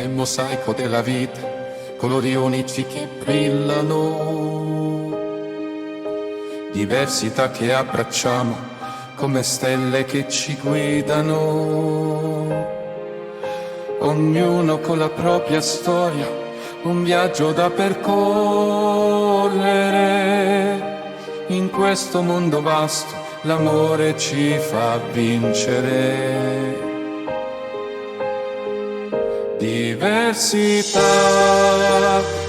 nel mosaico della vita, colori unici che brillano, diversità che abbracciamo come stelle che ci guidano, ognuno con la propria storia, un viaggio da percorrere. In questo mondo vasto l'amore ci fa vincere. Diversità,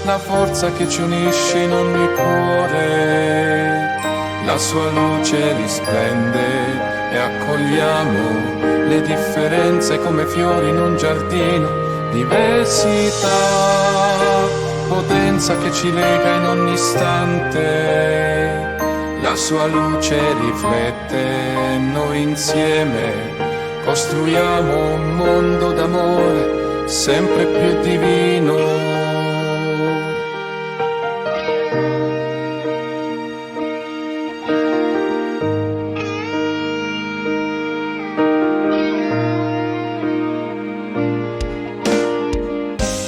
la forza che ci unisce in ogni cuore, la sua luce risplende e accogliamo le differenze come fiori in un giardino. Diversità, potenza che ci lega in ogni istante, la sua luce riflette, noi insieme costruiamo un mondo d'amore sempre più divino.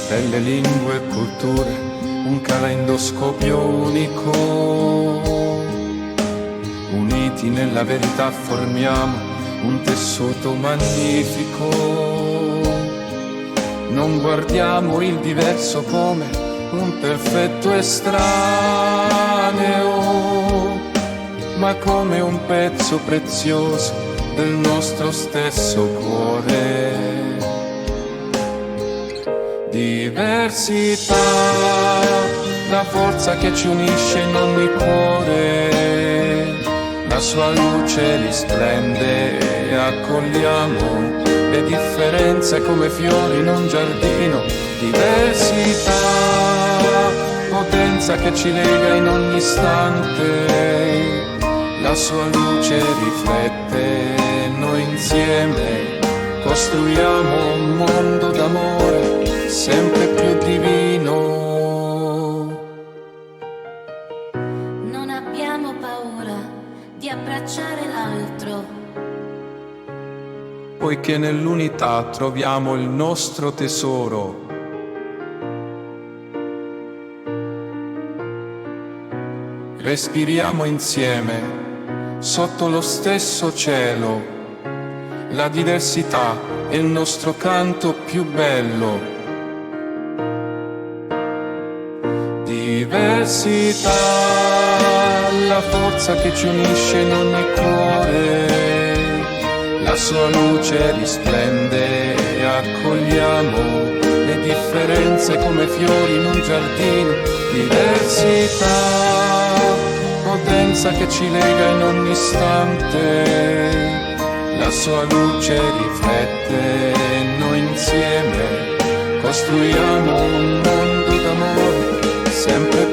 Belle lingue e culture, un caleidoscopio unico, uniti nella verità formiamo un tessuto magnifico. Non guardiamo il diverso come un perfetto estraneo, ma come un pezzo prezioso del nostro stesso cuore. Diversità, la forza che ci unisce in ogni cuore, la sua luce risplende e accogliamo le differenze come fiori in un giardino. Diversità, potenza che ci lega in ogni istante, la sua luce riflette, noi insieme costruiamo un mondo d'amore sempre più divino. Non abbiamo paura di abbracciare l'altro, poiché nell'unità troviamo il nostro tesoro. Respiriamo insieme sotto lo stesso cielo, la diversità è il nostro canto più bello. Diversità, la forza che ci unisce in ogni cuore, la sua luce risplende e accogliamo le differenze come fiori in un giardino. Diversità, potenza che ci lega in ogni istante, la sua luce riflette, noi insieme costruiamo un mondo d'amore sempre